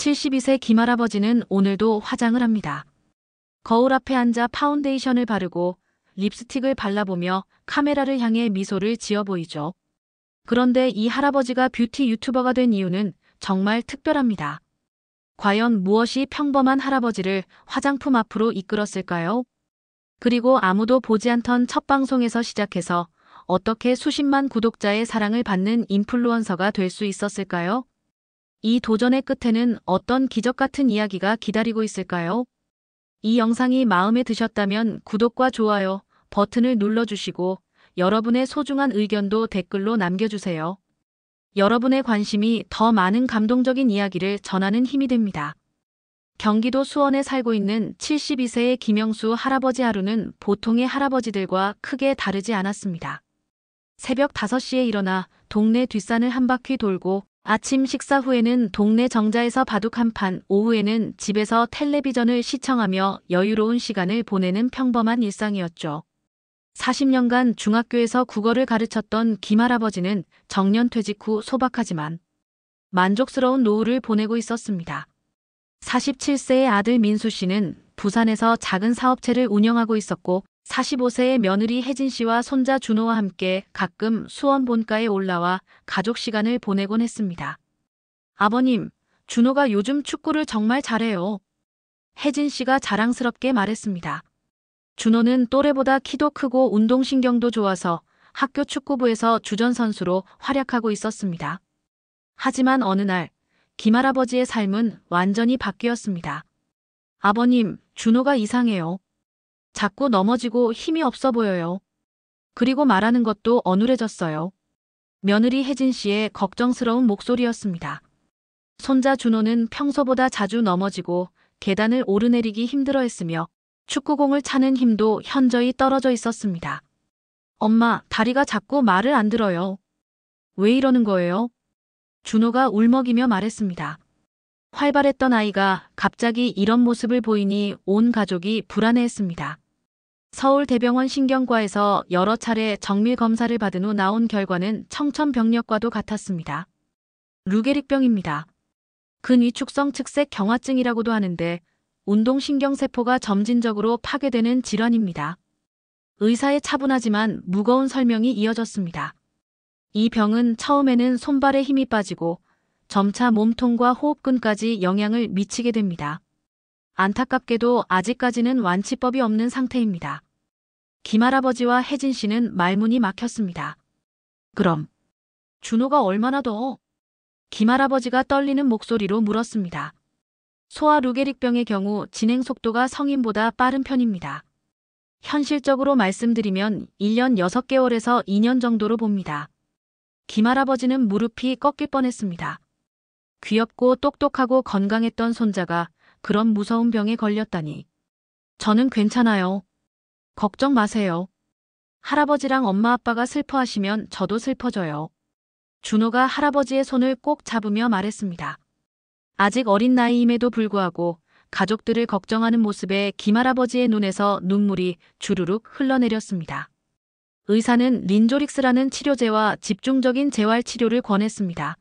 72세 김할아버지는 오늘도 화장을 합니다. 거울 앞에 앉아 파운데이션을 바르고 립스틱을 발라보며 카메라를 향해 미소를 지어 보이죠. 그런데 이 할아버지가 뷰티 유튜버가 된 이유는 정말 특별합니다. 과연 무엇이 평범한 할아버지를 화장품 앞으로 이끌었을까요? 그리고 아무도 보지 않던 첫 방송에서 시작해서 어떻게 수십만 구독자의 사랑을 받는 인플루언서가 될 수 있었을까요? 이 도전의 끝에는 어떤 기적 같은 이야기가 기다리고 있을까요? 이 영상이 마음에 드셨다면 구독과 좋아요 버튼을 눌러주시고 여러분의 소중한 의견도 댓글로 남겨주세요. 여러분의 관심이 더 많은 감동적인 이야기를 전하는 힘이 됩니다. 경기도 수원에 살고 있는 72세의 김영수 할아버지 하루는 보통의 할아버지들과 크게 다르지 않았습니다. 새벽 5시에 일어나 동네 뒷산을 한 바퀴 돌고 아침 식사 후에는 동네 정자에서 바둑 한 판, 오후에는 집에서 텔레비전을 시청하며 여유로운 시간을 보내는 평범한 일상이었죠. 40년간 중학교에서 국어를 가르쳤던 김할아버지는 정년퇴직 후 소박하지만 만족스러운 노후를 보내고 있었습니다. 47세의 아들 민수 씨는 부산에서 작은 사업체를 운영하고 있었고 45세의 며느리 혜진 씨와 손자 준호와 함께 가끔 수원 본가에 올라와 가족 시간을 보내곤 했습니다. 아버님, 준호가 요즘 축구를 정말 잘해요. 혜진 씨가 자랑스럽게 말했습니다. 준호는 또래보다 키도 크고 운동신경도 좋아서 학교 축구부에서 주전선수로 활약하고 있었습니다. 하지만 어느 날 김할아버지의 삶은 완전히 바뀌었습니다. 아버님, 준호가 이상해요. 자꾸 넘어지고 힘이 없어 보여요. 그리고 말하는 것도 어눌해졌어요. 며느리 혜진 씨의 걱정스러운 목소리였습니다. 손자 준호는 평소보다 자주 넘어지고 계단을 오르내리기 힘들어했으며 축구공을 차는 힘도 현저히 떨어져 있었습니다. 엄마, 다리가 자꾸 말을 안 들어요. 왜 이러는 거예요? 준호가 울먹이며 말했습니다. 활발했던 아이가 갑자기 이런 모습을 보이니 온 가족이 불안해했습니다. 서울대병원 신경과에서 여러 차례 정밀 검사를 받은 후 나온 결과는 청천벽력과도 같았습니다. 루게릭병입니다. 근위축성 측색 경화증이라고도 하는데 운동신경세포가 점진적으로 파괴되는 질환입니다. 의사의 차분하지만 무거운 설명이 이어졌습니다. 이 병은 처음에는 손발에 힘이 빠지고 점차 몸통과 호흡근까지 영향을 미치게 됩니다. 안타깝게도 아직까지는 완치법이 없는 상태입니다. 김할아버지와 혜진 씨는 말문이 막혔습니다. 그럼 준호가 얼마나 더? 김할아버지가 떨리는 목소리로 물었습니다. 소아 루게릭병의 경우 진행 속도가 성인보다 빠른 편입니다. 현실적으로 말씀드리면 1년 6개월에서 2년 정도로 봅니다. 김할아버지는 무릎이 꺾일 뻔했습니다. 귀엽고 똑똑하고 건강했던 손자가 그런 무서운 병에 걸렸다니. 저는 괜찮아요. 걱정 마세요. 할아버지랑 엄마 아빠가 슬퍼하시면 저도 슬퍼져요. 준호가 할아버지의 손을 꼭 잡으며 말했습니다. 아직 어린 나이임에도 불구하고 가족들을 걱정하는 모습에 김할아버지의 눈에서 눈물이 주르륵 흘러내렸습니다. 의사는 린조릭스라는 치료제와 집중적인 재활치료를 권했습니다.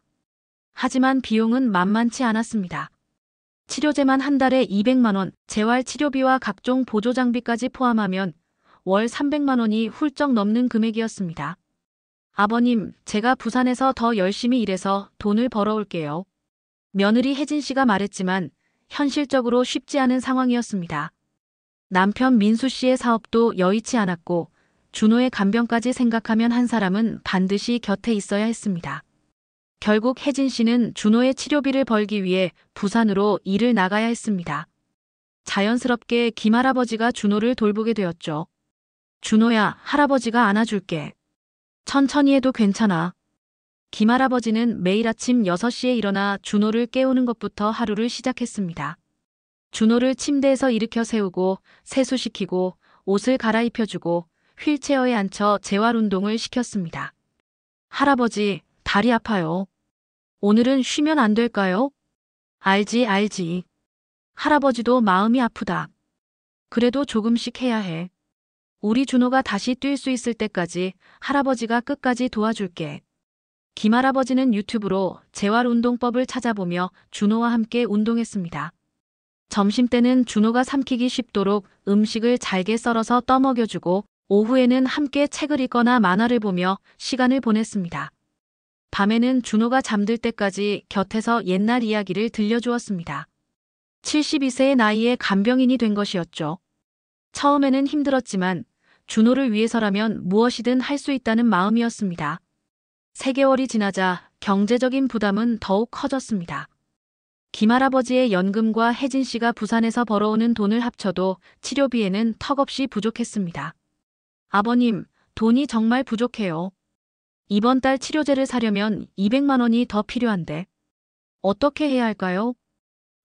하지만 비용은 만만치 않았습니다. 치료제만 한 달에 200만 원, 재활치료비와 각종 보조장비까지 포함하면 월 300만 원이 훌쩍 넘는 금액이었습니다. 아버님, 제가 부산에서 더 열심히 일해서 돈을 벌어올게요. 며느리 혜진 씨가 말했지만 현실적으로 쉽지 않은 상황이었습니다. 남편 민수 씨의 사업도 여의치 않았고 준호의 간병까지 생각하면 한 사람은 반드시 곁에 있어야 했습니다. 결국 혜진 씨는 준호의 치료비를 벌기 위해 부산으로 일을 나가야 했습니다. 자연스럽게 김할아버지가 준호를 돌보게 되었죠. 준호야, 할아버지가 안아줄게. 천천히 해도 괜찮아. 김할아버지는 매일 아침 6시에 일어나 준호를 깨우는 것부터 하루를 시작했습니다. 준호를 침대에서 일으켜 세우고 세수시키고 옷을 갈아입혀주고 휠체어에 앉혀 재활운동을 시켰습니다. 할아버지, 다리 아파요. 오늘은 쉬면 안 될까요? 알지. 할아버지도 마음이 아프다. 그래도 조금씩 해야 해. 우리 준호가 다시 뛸 수 있을 때까지 할아버지가 끝까지 도와줄게. 김할아버지는 유튜브로 재활운동법을 찾아보며 준호와 함께 운동했습니다. 점심때는 준호가 삼키기 쉽도록 음식을 잘게 썰어서 떠먹여주고 오후에는 함께 책을 읽거나 만화를 보며 시간을 보냈습니다. 밤에는 준호가 잠들 때까지 곁에서 옛날 이야기를 들려주었습니다. 72세의 나이에 간병인이 된 것이었죠. 처음에는 힘들었지만 준호를 위해서라면 무엇이든 할 수 있다는 마음이었습니다. 3개월이 지나자 경제적인 부담은 더욱 커졌습니다. 김할아버지의 연금과 혜진 씨가 부산에서 벌어오는 돈을 합쳐도 치료비에는 턱없이 부족했습니다. 아버님, 돈이 정말 부족해요. 이번 달 치료제를 사려면 200만 원이 더 필요한데 어떻게 해야 할까요?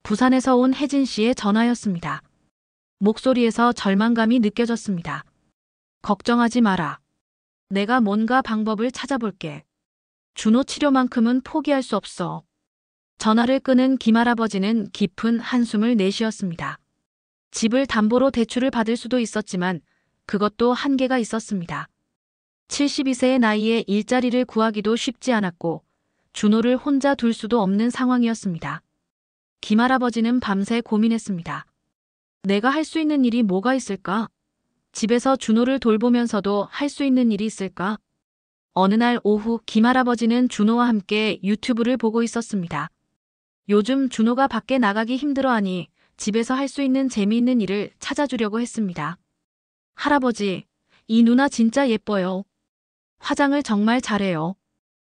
부산에서 온 혜진 씨의 전화였습니다. 목소리에서 절망감이 느껴졌습니다. 걱정하지 마라. 내가 뭔가 방법을 찾아볼게. 준호 치료만큼은 포기할 수 없어. 전화를 끊은 김할아버지는 깊은 한숨을 내쉬었습니다. 집을 담보로 대출을 받을 수도 있었지만 그것도 한계가 있었습니다. 72세의 나이에 일자리를 구하기도 쉽지 않았고 준호를 혼자 둘 수도 없는 상황이었습니다. 김할아버지는 밤새 고민했습니다. 내가 할 수 있는 일이 뭐가 있을까? 집에서 준호를 돌보면서도 할 수 있는 일이 있을까? 어느 날 오후 김할아버지는 준호와 함께 유튜브를 보고 있었습니다. 요즘 준호가 밖에 나가기 힘들어하니 집에서 할 수 있는 재미있는 일을 찾아주려고 했습니다. 할아버지, 이 누나 진짜 예뻐요. 화장을 정말 잘해요.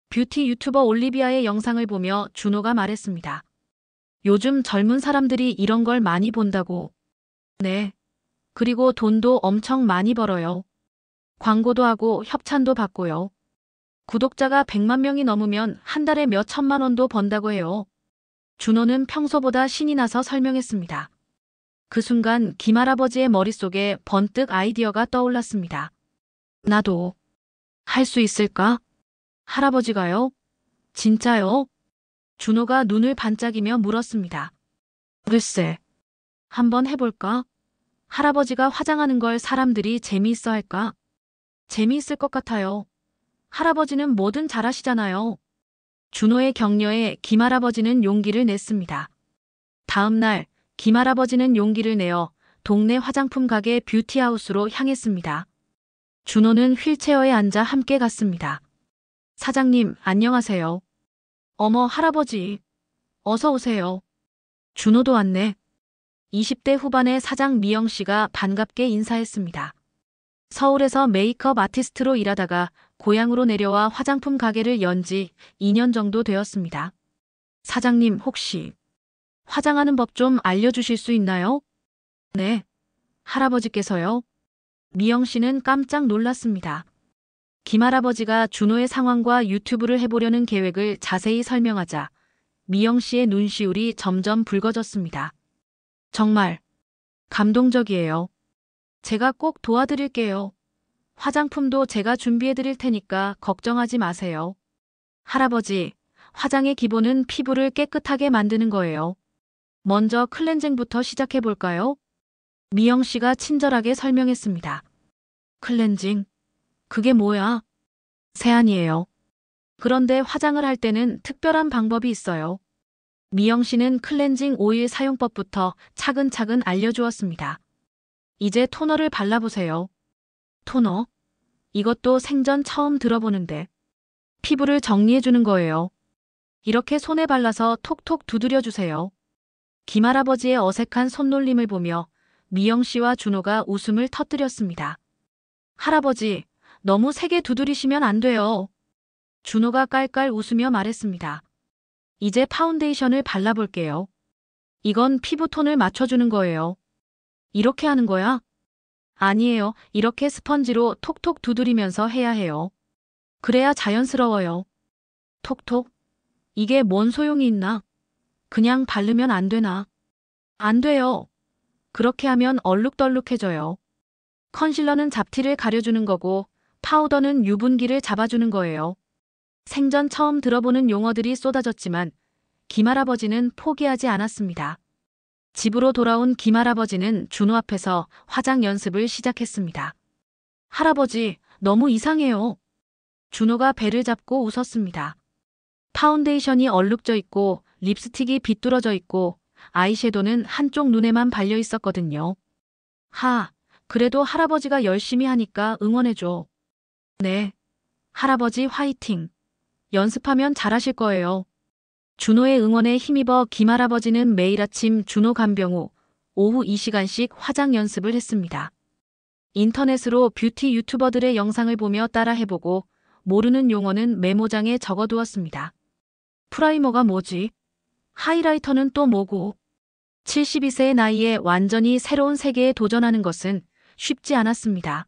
뷰티 유튜버 올리비아의 영상을 보며 준호가 말했습니다. 요즘 젊은 사람들이 이런 걸 많이 본다고. 네. 그리고 돈도 엄청 많이 벌어요. 광고도 하고 협찬도 받고요. 구독자가 100만 명이 넘으면 한 달에 몇 천만 원도 번다고 해요. 준호는 평소보다 신이 나서 설명했습니다. 그 순간 김할아버지의 머릿속에 번뜩 아이디어가 떠올랐습니다. 나도 할 수 있을까? 할아버지가요? 진짜요? 준호가 눈을 반짝이며 물었습니다. 글쎄, 한번 해볼까? 할아버지가 화장하는 걸 사람들이 재미있어 할까? 재미있을 것 같아요. 할아버지는 뭐든 잘하시잖아요. 준호의 격려에 김할아버지는 용기를 냈습니다. 다음 날 김할아버지는 용기를 내어 동네 화장품 가게 뷰티하우스로 향했습니다. 준호는 휠체어에 앉아 함께 갔습니다. 사장님, 안녕하세요. 어머, 할아버지. 어서 오세요. 준호도 왔네. 20대 후반의 사장 미영 씨가 반갑게 인사했습니다. 서울에서 메이크업 아티스트로 일하다가 고향으로 내려와 화장품 가게를 연 지 2년 정도 되었습니다. 사장님, 혹시 화장하는 법 좀 알려주실 수 있나요? 네. 할아버지께서요? 미영 씨는 깜짝 놀랐습니다. 김할아버지가 준호의 상황과 유튜브를 해보려는 계획을 자세히 설명하자 미영 씨의 눈시울이 점점 붉어졌습니다. 정말 감동적이에요. 제가 꼭 도와드릴게요. 화장품도 제가 준비해드릴 테니까 걱정하지 마세요. 할아버지, 화장의 기본은 피부를 깨끗하게 만드는 거예요. 먼저 클렌징부터 시작해볼까요? 미영 씨가 친절하게 설명했습니다. 클렌징? 그게 뭐야? 세안이에요. 그런데 화장을 할 때는 특별한 방법이 있어요. 미영 씨는 클렌징 오일 사용법부터 차근차근 알려주었습니다. 이제 토너를 발라보세요. 토너? 이것도 생전 처음 들어보는데. 피부를 정리해주는 거예요. 이렇게 손에 발라서 톡톡 두드려주세요. 김할아버지의 어색한 손놀림을 보며 미영 씨와 준호가 웃음을 터뜨렸습니다. 할아버지, 너무 세게 두드리시면 안 돼요. 준호가 깔깔 웃으며 말했습니다. 이제 파운데이션을 발라볼게요. 이건 피부톤을 맞춰주는 거예요. 이렇게 하는 거야? 아니에요. 이렇게 스펀지로 톡톡 두드리면서 해야 해요. 그래야 자연스러워요. 톡톡? 이게 뭔 소용이 있나? 그냥 바르면 안 되나? 안 돼요. 그렇게 하면 얼룩덜룩해져요. 컨실러는 잡티를 가려주는 거고 파우더는 유분기를 잡아주는 거예요. 생전 처음 들어보는 용어들이 쏟아졌지만 김할아버지는 포기하지 않았습니다. 집으로 돌아온 김할아버지는 준호 앞에서 화장 연습을 시작했습니다. 할아버지, 너무 이상해요. 준호가 배를 잡고 웃었습니다. 파운데이션이 얼룩져 있고 립스틱이 비뚤어져 있고 아이섀도는 한쪽 눈에만 발려 있었거든요. 그래도 할아버지가 열심히 하니까 응원해줘. 네. 할아버지 화이팅. 연습하면 잘하실 거예요. 준호의 응원에 힘입어 김할아버지는 매일 아침 준호 간병 후 오후 2시간씩 화장 연습을 했습니다. 인터넷으로 뷰티 유튜버들의 영상을 보며 따라 해보고 모르는 용어는 메모장에 적어두었습니다. 프라이머가 뭐지? 하이라이터는 또 뭐고? 72세의 나이에 완전히 새로운 세계에 도전하는 것은 쉽지 않았습니다.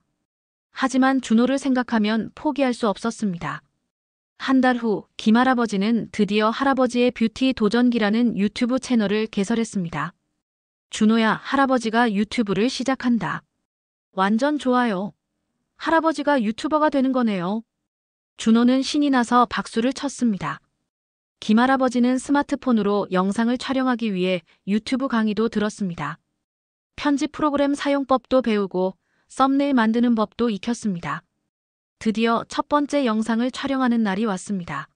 하지만 준호를 생각하면 포기할 수 없었습니다. 한 달 후 김할아버지는 드디어 할아버지의 뷰티 도전기라는 유튜브 채널을 개설했습니다. 준호야, 할아버지가 유튜브를 시작한다. 완전 좋아요. 할아버지가 유튜버가 되는 거네요. 준호는 신이 나서 박수를 쳤습니다. 김할아버지는 스마트폰으로 영상을 촬영하기 위해 유튜브 강의도 들었습니다. 편집 프로그램 사용법도 배우고 썸네일 만드는 법도 익혔습니다. 드디어 첫 번째 영상을 촬영하는 날이 왔습니다.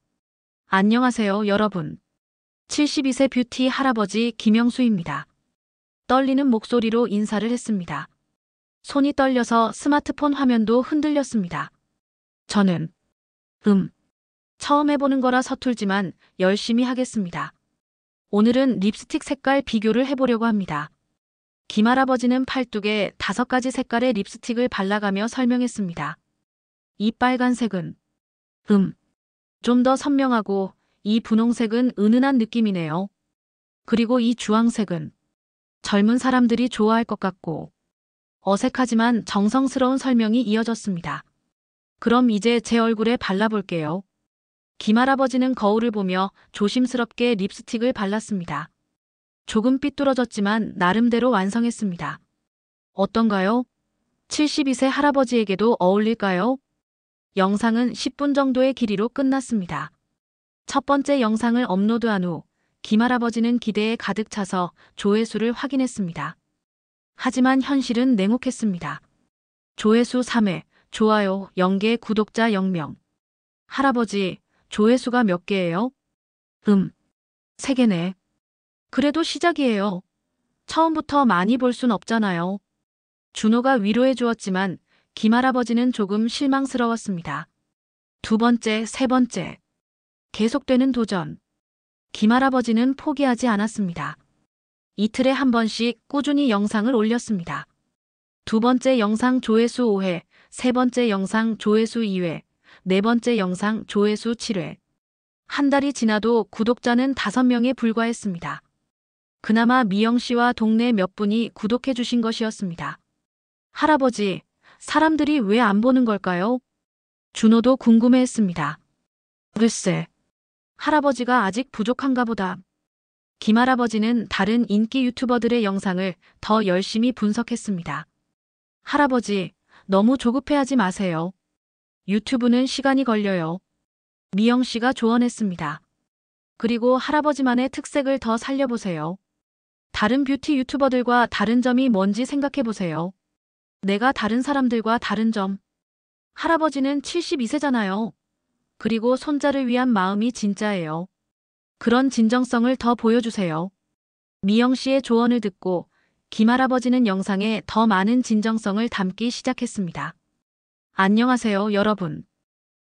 안녕하세요, 여러분. 72세 뷰티 할아버지 김영수입니다. 떨리는 목소리로 인사를 했습니다. 손이 떨려서 스마트폰 화면도 흔들렸습니다. 저는 처음 해보는 거라 서툴지만 열심히 하겠습니다. 오늘은 립스틱 색깔 비교를 해보려고 합니다. 김할아버지는 팔뚝에 5가지 색깔의 립스틱을 발라가며 설명했습니다. 이 빨간색은 좀 더 선명하고 이 분홍색은 은은한 느낌이네요. 그리고 이 주황색은 젊은 사람들이 좋아할 것 같고 어색하지만 정성스러운 설명이 이어졌습니다. 그럼 이제 제 얼굴에 발라볼게요. 김할아버지는 거울을 보며 조심스럽게 립스틱을 발랐습니다. 조금 삐뚤어졌지만 나름대로 완성했습니다. 어떤가요? 72세 할아버지에게도 어울릴까요? 영상은 10분 정도의 길이로 끝났습니다. 첫 번째 영상을 업로드한 후 김할아버지는 기대에 가득 차서 조회수를 확인했습니다. 하지만 현실은 냉혹했습니다. 조회수 3회, 좋아요 0개, 구독자 0명. 할아버지, 조회수가 몇 개예요? 3개네. 그래도 시작이에요. 처음부터 많이 볼 순 없잖아요. 준호가 위로해 주었지만 김할아버지는 조금 실망스러웠습니다. 두 번째, 세 번째. 계속되는 도전. 김할아버지는 포기하지 않았습니다. 이틀에 한 번씩 꾸준히 영상을 올렸습니다. 두 번째 영상 조회수 5회, 세 번째 영상 조회수 2회, 네 번째 영상 조회수 7회. 한 달이 지나도 구독자는 5명에 불과했습니다. 그나마 미영 씨와 동네 몇 분이 구독해 주신 것이었습니다. 할아버지, 사람들이 왜 안 보는 걸까요? 준호도 궁금해했습니다. 글쎄, 할아버지가 아직 부족한가 보다. 김할아버지는 다른 인기 유튜버들의 영상을 더 열심히 분석했습니다. 할아버지, 너무 조급해하지 마세요. 유튜브는 시간이 걸려요. 미영 씨가 조언했습니다. 그리고 할아버지만의 특색을 더 살려보세요. 다른 뷰티 유튜버들과 다른 점이 뭔지 생각해보세요. 내가 다른 사람들과 다른 점. 할아버지는 72세잖아요. 그리고 손자를 위한 마음이 진짜예요. 그런 진정성을 더 보여주세요. 미영 씨의 조언을 듣고 김할아버지는 영상에 더 많은 진정성을 담기 시작했습니다. 안녕하세요, 여러분.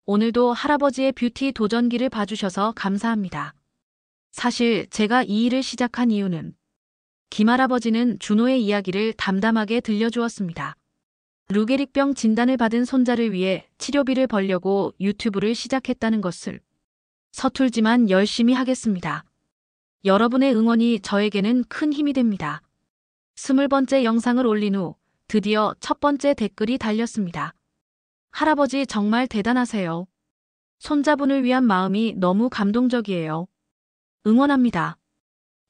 오늘도 할아버지의 뷰티 도전기를 봐주셔서 감사합니다. 사실 제가 이 일을 시작한 이유는 김할아버지는 준호의 이야기를 담담하게 들려주었습니다. 루게릭병 진단을 받은 손자를 위해 치료비를 벌려고 유튜브를 시작했다는 것을. 서툴지만 열심히 하겠습니다. 여러분의 응원이 저에게는 큰 힘이 됩니다. 20번째 영상을 올린 후 드디어 첫 번째 댓글이 달렸습니다. 할아버지 정말 대단하세요. 손자분을 위한 마음이 너무 감동적이에요. 응원합니다.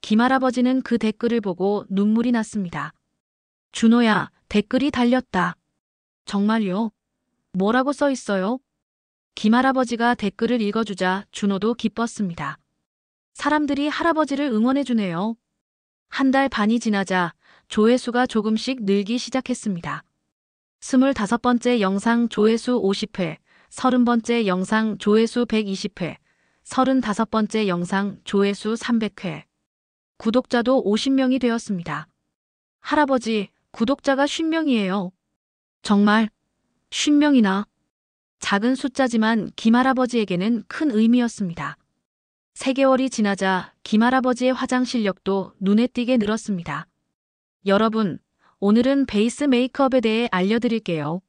김할아버지는 그 댓글을 보고 눈물이 났습니다. 준호야, 댓글이 달렸다. 정말요? 뭐라고 써 있어요? 김할아버지가 댓글을 읽어주자 준호도 기뻤습니다. 사람들이 할아버지를 응원해주네요. 한 달 반이 지나자 조회수가 조금씩 늘기 시작했습니다. 25번째 영상 조회수 50회, 30번째 영상 조회수 120회, 35번째 영상 조회수 300회. 구독자도 50명이 되었습니다. 할아버지, 구독자가 50명이에요. 정말 50명이나. 작은 숫자지만 김할아버지에게는 큰 의미였습니다. 3개월이 지나자 김할아버지의 화장 실력도 눈에 띄게 늘었습니다. 여러분, 오늘은 베이스 메이크업에 대해 알려드릴게요.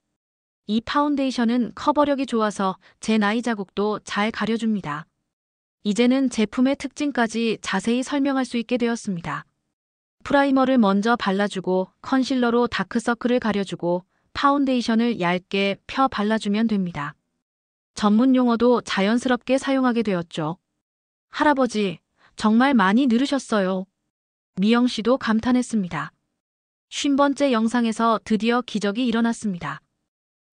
이 파운데이션은 커버력이 좋아서 제 나이 자국도 잘 가려줍니다. 이제는 제품의 특징까지 자세히 설명할 수 있게 되었습니다. 프라이머를 먼저 발라주고 컨실러로 다크서클을 가려주고 파운데이션을 얇게 펴 발라주면 됩니다. 전문 용어도 자연스럽게 사용하게 되었죠. 할아버지, 정말 많이 늘으셨어요. 미영 씨도 감탄했습니다. 50번째 영상에서 드디어 기적이 일어났습니다.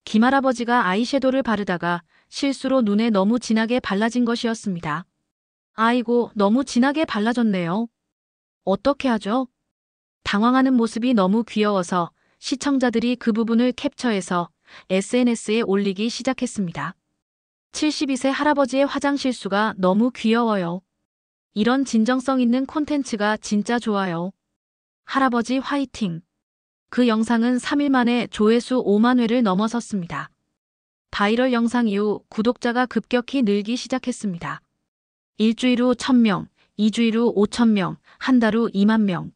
김할아버지가 아이섀도우를 바르다가 실수로 눈에 너무 진하게 발라진 것이었습니다. 아이고, 너무 진하게 발라졌네요. 어떻게 하죠? 당황하는 모습이 너무 귀여워서 시청자들이 그 부분을 캡처해서 SNS에 올리기 시작했습니다. 72세 할아버지의 화장 실수가 너무 귀여워요. 이런 진정성 있는 콘텐츠가 진짜 좋아요. 할아버지 화이팅! 그 영상은 3일 만에 조회수 5만 회를 넘어섰습니다. 바이럴 영상 이후 구독자가 급격히 늘기 시작했습니다. 일주일 후 1000명, 2주일 후 5000명, 한 달 후 2만 명.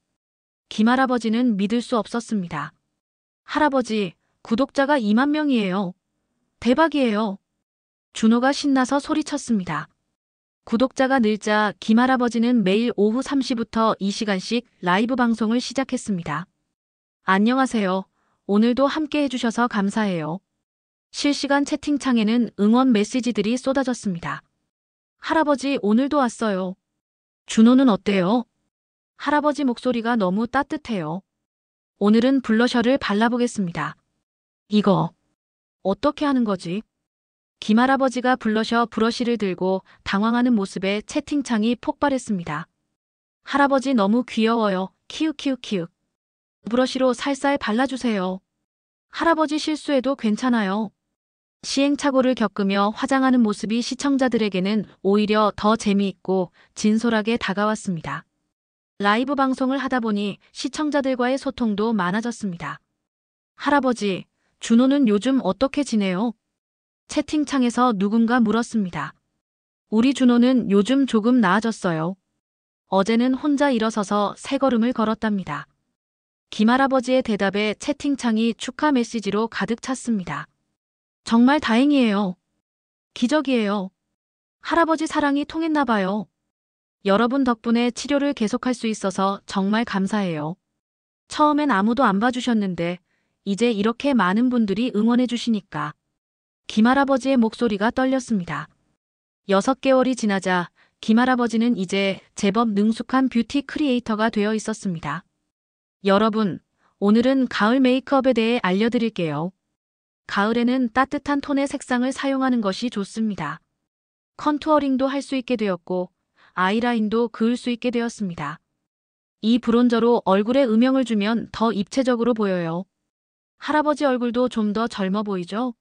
김할아버지는 믿을 수 없었습니다. 할아버지, 구독자가 2만 명이에요. 대박이에요. 준호가 신나서 소리쳤습니다. 구독자가 늘자 김할아버지는 매일 오후 3시부터 2시간씩 라이브 방송을 시작했습니다. 안녕하세요. 오늘도 함께 해주셔서 감사해요. 실시간 채팅창에는 응원 메시지들이 쏟아졌습니다. 할아버지, 오늘도 왔어요. 준호는 어때요? 할아버지 목소리가 너무 따뜻해요. 오늘은 블러셔를 발라보겠습니다. 이거 어떻게 하는 거지? 김할아버지가 블러셔 브러쉬를 들고 당황하는 모습에 채팅창이 폭발했습니다. 할아버지 너무 귀여워요. 키읔키읔키읔. 브러쉬로 살살 발라주세요. 할아버지 실수해도 괜찮아요. 시행착오를 겪으며 화장하는 모습이 시청자들에게는 오히려 더 재미있고 진솔하게 다가왔습니다. 라이브 방송을 하다 보니 시청자들과의 소통도 많아졌습니다. 할아버지, 준호는 요즘 어떻게 지내요? 채팅창에서 누군가 물었습니다. 우리 준호는 요즘 조금 나아졌어요. 어제는 혼자 일어서서 세 걸음을 걸었답니다. 김할아버지의 대답에 채팅창이 축하 메시지로 가득 찼습니다. 정말 다행이에요. 기적이에요. 할아버지 사랑이 통했나 봐요. 여러분 덕분에 치료를 계속할 수 있어서 정말 감사해요. 처음엔 아무도 안 봐주셨는데 이제 이렇게 많은 분들이 응원해 주시니까. 김할아버지의 목소리가 떨렸습니다. 6개월이 지나자 김할아버지는 이제 제법 능숙한 뷰티 크리에이터가 되어 있었습니다. 여러분, 오늘은 가을 메이크업에 대해 알려드릴게요. 가을에는 따뜻한 톤의 색상을 사용하는 것이 좋습니다. 컨투어링도 할 수 있게 되었고 아이라인도 그을 수 있게 되었습니다. 이 브론저로 얼굴에 음영을 주면 더 입체적으로 보여요. 할아버지 얼굴도 좀 더 젊어 보이죠?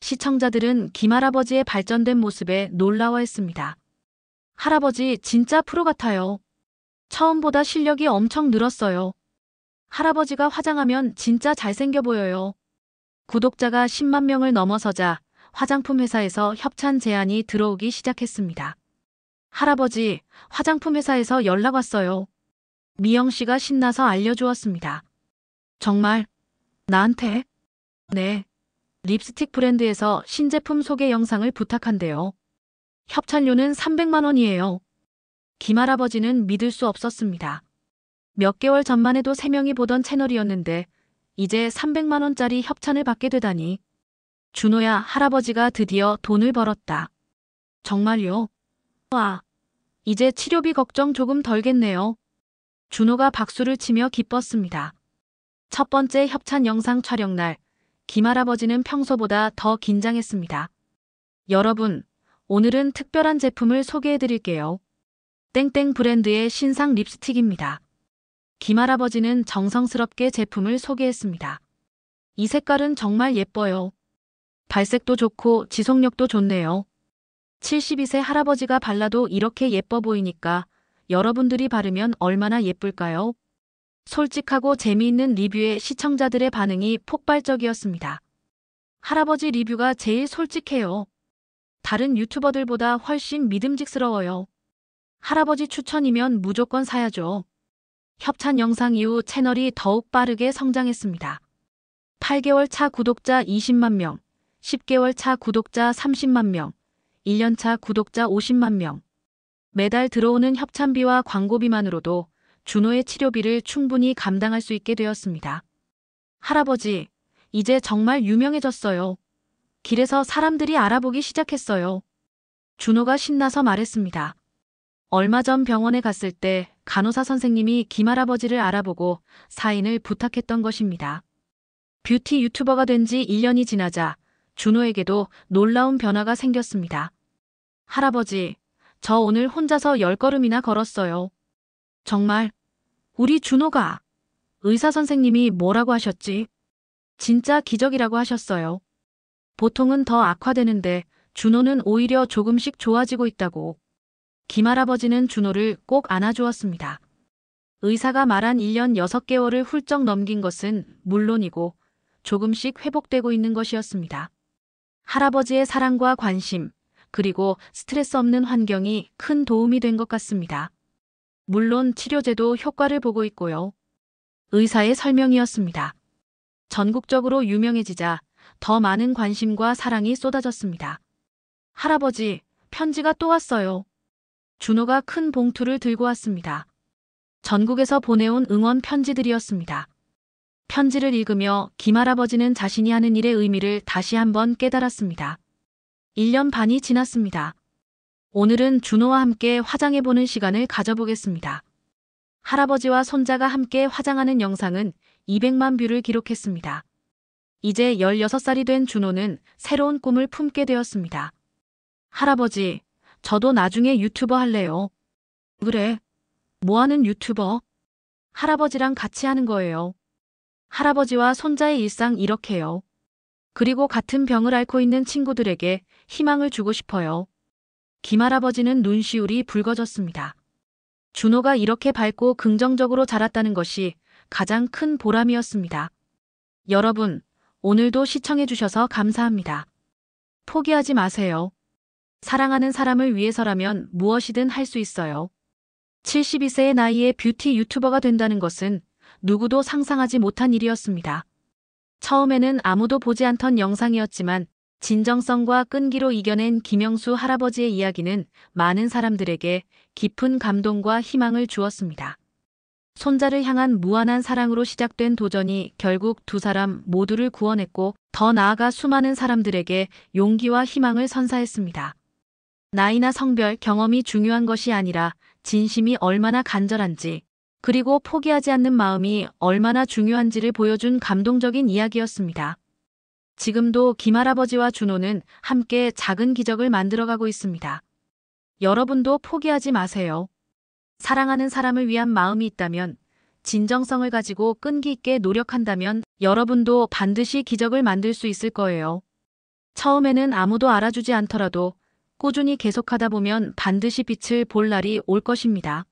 시청자들은 김할아버지의 발전된 모습에 놀라워했습니다. 할아버지 진짜 프로 같아요. 처음보다 실력이 엄청 늘었어요. 할아버지가 화장하면 진짜 잘생겨 보여요. 구독자가 10만 명을 넘어서자 화장품 회사에서 협찬 제안이 들어오기 시작했습니다. 할아버지, 화장품 회사에서 연락 왔어요. 미영 씨가 신나서 알려주었습니다. 정말? 나한테? 네. 립스틱 브랜드에서 신제품 소개 영상을 부탁한대요. 협찬료는 300만 원이에요. 김할아버지는 믿을 수 없었습니다. 몇 개월 전만 해도 3명이 보던 채널이었는데 이제 300만 원짜리 협찬을 받게 되다니. 준호야, 할아버지가 드디어 돈을 벌었다. 정말요? 와, 이제 치료비 걱정 조금 덜겠네요. 준호가 박수를 치며 기뻤습니다. 첫 번째 협찬 영상 촬영 날, 김할아버지는 평소보다 더 긴장했습니다. 여러분, 오늘은 특별한 제품을 소개해 드릴게요. 땡땡 브랜드의 신상 립스틱입니다. 김할아버지는 정성스럽게 제품을 소개했습니다. 이 색깔은 정말 예뻐요. 발색도 좋고 지속력도 좋네요. 72세 할아버지가 발라도 이렇게 예뻐 보이니까 여러분들이 바르면 얼마나 예쁠까요? 솔직하고 재미있는 리뷰에 시청자들의 반응이 폭발적이었습니다. 할아버지 리뷰가 제일 솔직해요. 다른 유튜버들보다 훨씬 믿음직스러워요. 할아버지 추천이면 무조건 사야죠. 협찬 영상 이후 채널이 더욱 빠르게 성장했습니다. 8개월 차 구독자 20만 명, 10개월 차 구독자 30만 명, 1년 차 구독자 50만 명. 매달 들어오는 협찬비와 광고비만으로도 준호의 치료비를 충분히 감당할 수 있게 되었습니다. 할아버지, 이제 정말 유명해졌어요. 길에서 사람들이 알아보기 시작했어요. 준호가 신나서 말했습니다. 얼마 전 병원에 갔을 때 간호사 선생님이 김할아버지를 알아보고 사인을 부탁했던 것입니다. 뷰티 유튜버가 된 지 1년이 지나자 준호에게도 놀라운 변화가 생겼습니다. 할아버지, 저 오늘 혼자서 10걸음이나 걸었어요. 정말, 우리 준호가 의사 선생님이 뭐라고 하셨지? 진짜 기적이라고 하셨어요. 보통은 더 악화되는데 준호는 오히려 조금씩 좋아지고 있다고. 김할아버지는 준호를 꼭 안아주었습니다. 의사가 말한 1년 6개월을 훌쩍 넘긴 것은 물론이고 조금씩 회복되고 있는 것이었습니다. 할아버지의 사랑과 관심, 그리고 스트레스 없는 환경이 큰 도움이 된 것 같습니다. 물론 치료제도 효과를 보고 있고요. 의사의 설명이었습니다. 전국적으로 유명해지자 더 많은 관심과 사랑이 쏟아졌습니다. 할아버지, 편지가 또 왔어요. 준호가 큰 봉투를 들고 왔습니다. 전국에서 보내온 응원 편지들이었습니다. 편지를 읽으며 김할아버지는 자신이 하는 일의 의미를 다시 한번 깨달았습니다. 1년 반이 지났습니다. 오늘은 준호와 함께 화장해보는 시간을 가져보겠습니다. 할아버지와 손자가 함께 화장하는 영상은 200만 뷰를 기록했습니다. 이제 16살이 된 준호는 새로운 꿈을 품게 되었습니다. 할아버지, 저도 나중에 유튜버 할래요. 그래, 뭐하는 유튜버? 할아버지랑 같이 하는 거예요. 할아버지와 손자의 일상 이렇게요. 그리고 같은 병을 앓고 있는 친구들에게 희망을 주고 싶어요. 김할아버지는 눈시울이 붉어졌습니다. 준호가 이렇게 밝고 긍정적으로 자랐다는 것이 가장 큰 보람이었습니다. 여러분, 오늘도 시청해주셔서 감사합니다. 포기하지 마세요. 사랑하는 사람을 위해서라면 무엇이든 할 수 있어요. 72세의 나이에 뷰티 유튜버가 된다는 것은 누구도 상상하지 못한 일이었습니다. 처음에는 아무도 보지 않던 영상이었지만 진정성과 끈기로 이겨낸 김영수 할아버지의 이야기는 많은 사람들에게 깊은 감동과 희망을 주었습니다. 손자를 향한 무한한 사랑으로 시작된 도전이 결국 두 사람 모두를 구원했고 더 나아가 수많은 사람들에게 용기와 희망을 선사했습니다. 나이나 성별, 경험이 중요한 것이 아니라 진심이 얼마나 간절한지 그리고 포기하지 않는 마음이 얼마나 중요한지를 보여준 감동적인 이야기였습니다. 지금도 김할아버지와 준호는 함께 작은 기적을 만들어가고 있습니다. 여러분도 포기하지 마세요. 사랑하는 사람을 위한 마음이 있다면, 진정성을 가지고 끈기 있게 노력한다면 여러분도 반드시 기적을 만들 수 있을 거예요. 처음에는 아무도 알아주지 않더라도 꾸준히 계속하다 보면 반드시 빛을 볼 날이 올 것입니다.